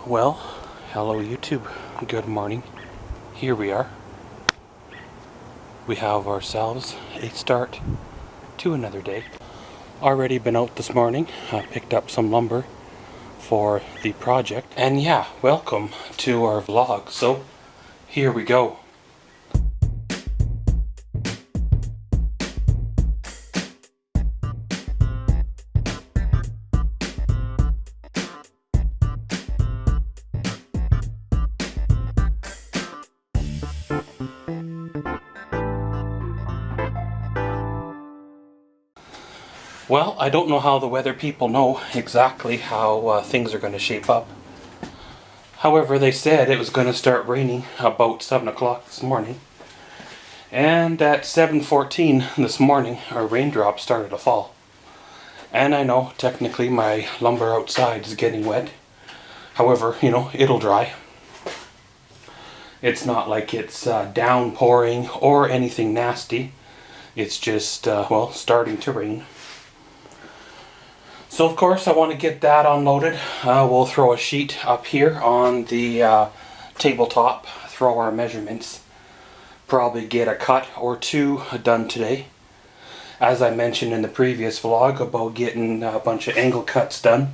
Well, hello YouTube. Good morning. Here we are. We have ourselves a start to another day. Already been out this morning. Picked up some lumber for the project. And yeah, welcome to our vlog. So, here we go. Well, I don't know how the weather people know exactly how things are going to shape up. However, they said it was going to start raining about 7 o'clock this morning. And at 7:14 this morning, our raindrops started to fall. And I know, technically, my lumber outside is getting wet. However, you know, it'll dry. It's not like it's downpouring or anything nasty. It's just, well, starting to rain. So of course I want to get that unloaded. We'll throw a sheet up here on the tabletop, throw our measurements, probably get a cut or two done today. As I mentioned in the previous vlog about getting a bunch of angle cuts done,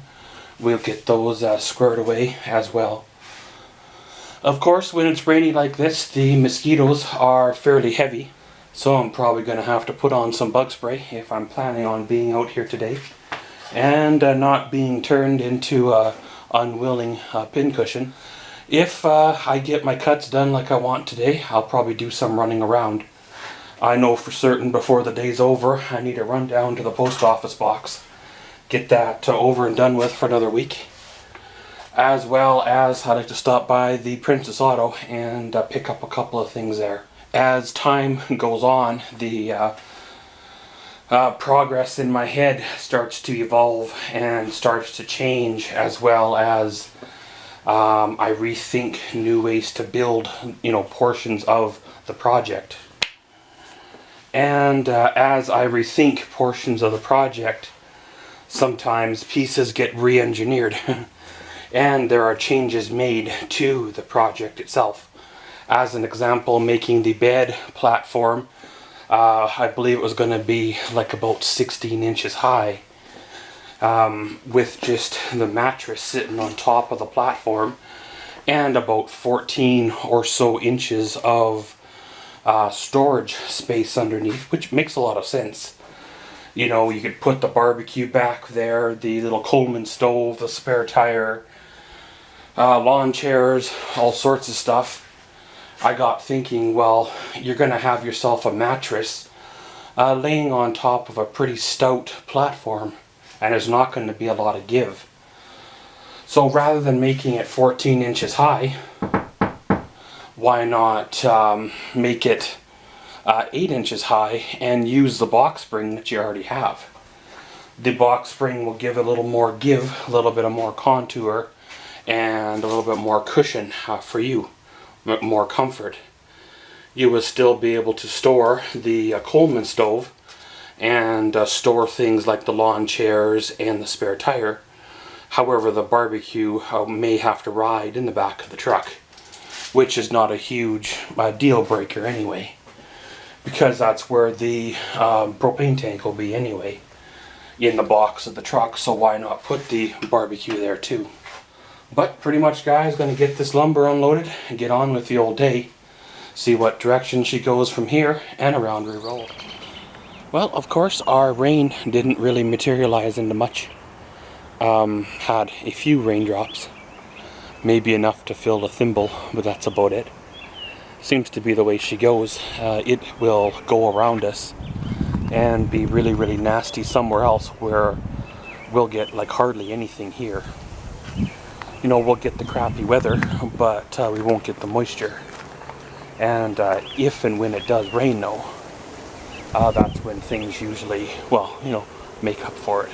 we'll get those squared away as well. Of course, when it's rainy like this, the mosquitoes are fairly heavy, so I'm probably going to have to put on some bug spray if I'm planning on being out here today. And not being turned into a unwilling pincushion. If I get my cuts done like I want today, I'll probably do some running around. I know for certain before the day's over, I need to run down to the post office box, get that over and done with for another week. As well as I like to stop by the Princess Auto and pick up a couple of things there. As time goes on, the progress in my head starts to evolve and starts to change, as well as I rethink new ways to build, you know, portions of the project. And as I rethink portions of the project, sometimes pieces get re-engineered and there are changes made to the project itself. As an example, making the bed platform, I believe it was going to be like about 16 inches high, with just the mattress sitting on top of the platform and about 14 or so inches of storage space underneath, which makes a lot of sense. You know, you could put the barbecue back there, the little Coleman stove, the spare tire, lawn chairs, all sorts of stuff. I got thinking, well, you're going to have yourself a mattress laying on top of a pretty stout platform, and there's not going to be a lot of give. So rather than making it 14 inches high, why not make it 8 inches high and use the box spring that you already have. The box spring will give a little more give, a little bit of more contour, and a little bit more cushion for you. More comfort. You will still be able to store the Coleman stove and store things like the lawn chairs and the spare tire. However, the barbecue may have to ride in the back of the truck, which is not a huge deal breaker anyway, because that's where the propane tank will be anyway, in the box of the truck. So why not put the barbecue there too? But pretty much, guys, going to get this lumber unloaded and get on with the old day. See what direction she goes from here, and around we roll. Well, of course, our rain didn't really materialize into much. Had a few raindrops. Maybe enough to fill a thimble, but that's about it. Seems to be the way she goes. It will go around us and be really, really nasty somewhere else, where we'll get like hardly anything here. You know, we'll get the crappy weather, but we won't get the moisture. And if and when it does rain, though, that's when things usually, well, you know, make up for it.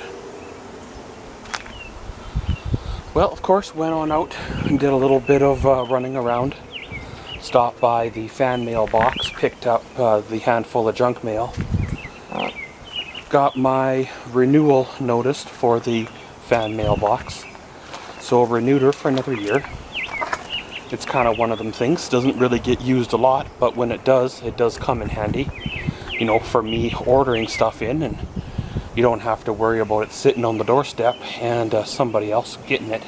Well, of course, went on out and did a little bit of running around. Stopped by the fan mail box, picked up the handful of junk mail. Got my renewal notice for the fan mail box. So I renewed her for another year. It's kind of one of them things. Doesn't really get used a lot, but when it does come in handy. You know, for me ordering stuff in, and you don't have to worry about it sitting on the doorstep and somebody else getting it,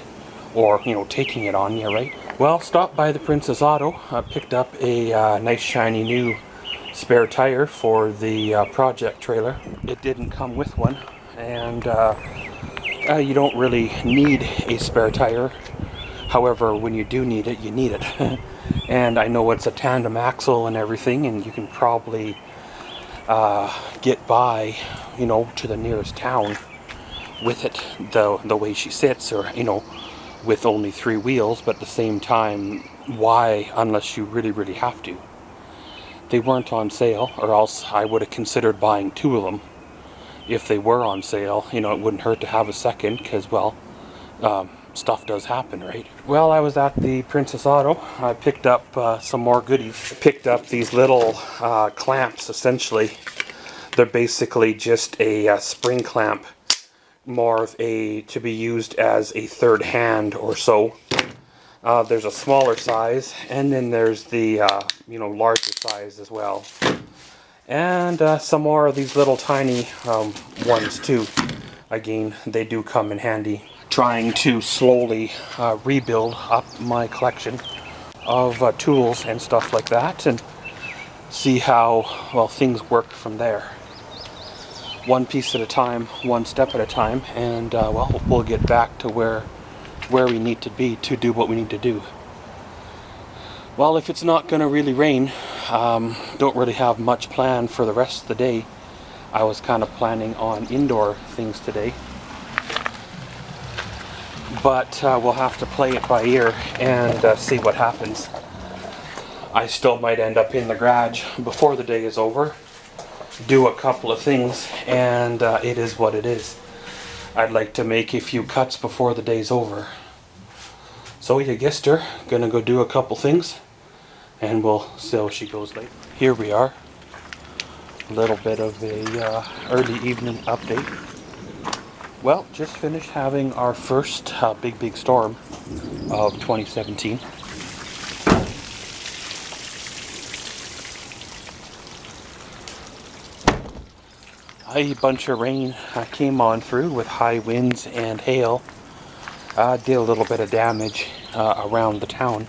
or, you know, taking it on you, right? Well, stopped by the Princess Auto. I picked up a nice shiny new spare tire for the project trailer. It didn't come with one, and you don't really need a spare tire. However, when you do need it, you need it. And I know it's a tandem axle and everything, and you can probably get by, you know, to the nearest town with it, the way she sits, or, you know, with only 3 wheels. But at the same time, why, unless you really have to? They weren't on sale, or else I would have considered buying 2 of them. If they were on sale, you know, it wouldn't hurt to have a second, because, well, stuff does happen, right? Well, I was at the Princess Auto. I picked up some more goodies. I picked up these little clamps, essentially. They're basically just a spring clamp, more of a to be used as a third hand or so. There's a smaller size, and then there's the you know, larger size as well. And some more of these little tiny ones too. Again, they do come in handy. Trying to slowly rebuild up my collection of tools and stuff like that, and see how, well, things work from there. One piece at a time, one step at a time, and well, we'll get back to where we need to be to do what we need to do. Well, if it's not going to really rain, don't really have much planned for the rest of the day. I was kind of planning on indoor things today, but we'll have to play it by ear and see what happens. I still might end up in the garage before the day is over, do a couple of things, and it is what it is. I'd like to make a few cuts before the day's over. So you guessed her, gonna go do a couple things, and we'll see how she goes later. Here we are, a little bit of a early evening update. Well, just finished having our first big storm of 2017. A bunch of rain came on through with high winds and hail. Did a little bit of damage around the town.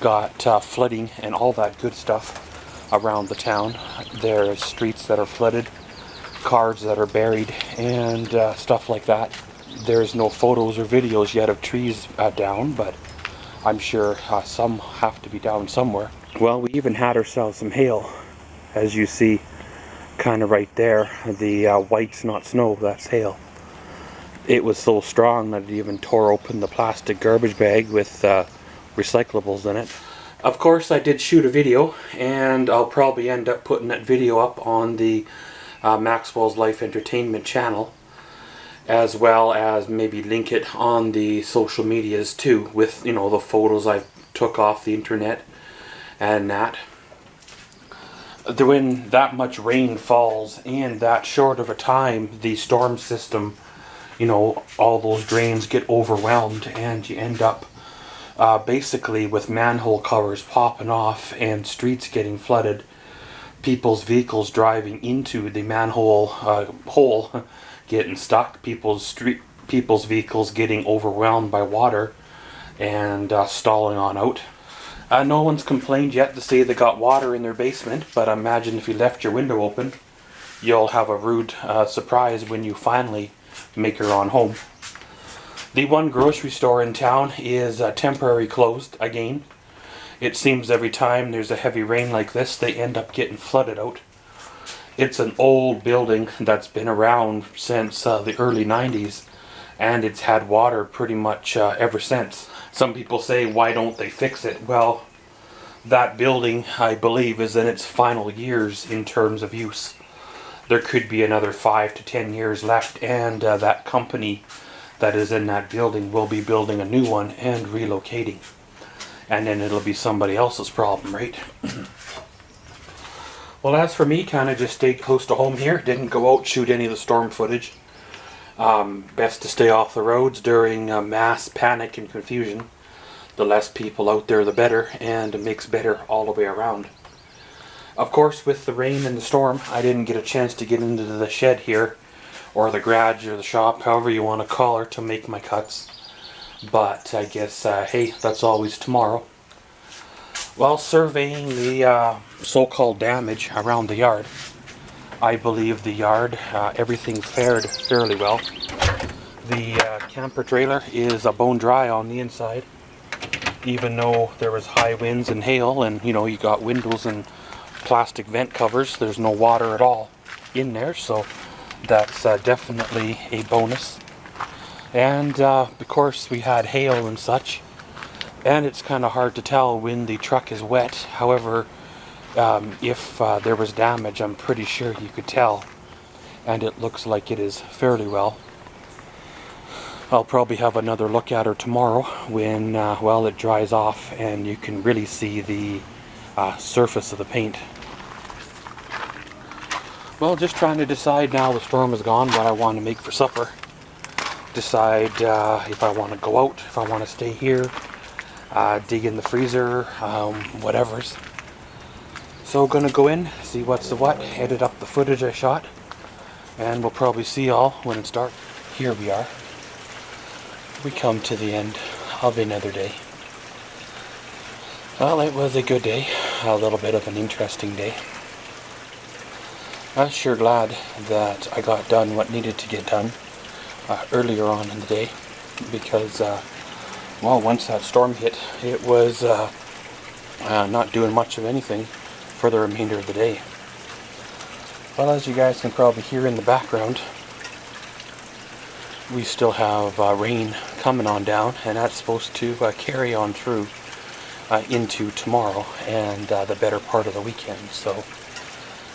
Got flooding and all that good stuff around the town. There's streets that are flooded, cars that are buried, and stuff like that. There's no photos or videos yet of trees down, but I'm sure some have to be down somewhere. Well, we even had ourselves some hail, as you see, kind of right there. The white's not snow, that's hail. It was so strong that it even tore open the plastic garbage bag with recyclables in it. Of course, I did shoot a video, and I'll probably end up putting that video up on the Maxwell's Life Entertainment channel, as well as maybe link it on the social medias too, with, you know, the photos I took off the internet and that. When that much rain falls in that short of a time, the storm system, you know, all those drains get overwhelmed, and you end up basically with manhole covers popping off and streets getting flooded, people's vehicles driving into the manhole hole getting stuck, people's vehicles getting overwhelmed by water and stalling on out. No one's complained yet to say they got water in their basement, but imagine if you left your window open, you'll have a rude surprise when you finally make your own home. The one grocery store in town is temporarily closed again. It seems every time there's a heavy rain like this, they end up getting flooded out. It's an old building that's been around since the early 90s, and it's had water pretty much ever since. Some people say, why don't they fix it? Well, that building, I believe, is in its final years in terms of use. There could be another 5 to 10 years left, and that company that is in that building will be building a new one and relocating. And then it'll be somebody else's problem, right? Well, as for me, kind of just stayed close to home here. Didn't go out shoot any of the storm footage. Best to stay off the roads during mass panic and confusion. The less people out there, the better, and it makes better all the way around. Of course, with the rain and the storm, I didn't get a chance to get into the shed here, or the garage, or the shop, however you want to call it, to make my cuts. But I guess, hey, that's always tomorrow. While surveying the so-called damage around the yard, I believe the yard, everything fared fairly well. The camper trailer is bone dry on the inside, even though there was high winds and hail, and you know, you got windows and plastic vent covers. There's no water at all in there, so that's definitely a bonus. And of course we had hail and such, and it's kind of hard to tell when the truck is wet. However, if there was damage, I'm pretty sure you could tell, and it looks like it is fairly well. I'll probably have another look at her tomorrow when, well, it dries off and you can really see the surface of the paint. Well, just trying to decide now the storm is gone what I want to make for supper. Decide if I want to go out, if I want to stay here, dig in the freezer, whatever's. So gonna go in, see what's the what, edit up the footage I shot, and we'll probably see y'all when it's dark. Here we are. We come to the end of another day. Well, it was a good day, a little bit of an interesting day. I'm sure glad that I got done what needed to get done earlier on in the day, because well, once that storm hit, it was not doing much of anything for the remainder of the day. Well, as you guys can probably hear in the background, we still have rain coming on down, and that's supposed to carry on through into tomorrow and the better part of the weekend. So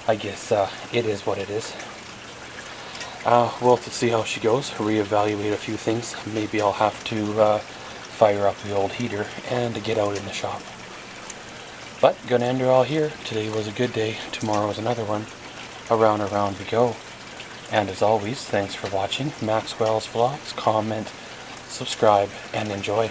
I guess it is what it is. We'll have to see how she goes, reevaluate a few things. Maybe I'll have to fire up the old heater and get out in the shop. But gonna end her all here. Today was a good day. Tomorrow is another one. Around and around we go. And as always, thanks for watching Maxwell's Vlogs. Comment, subscribe, and enjoy.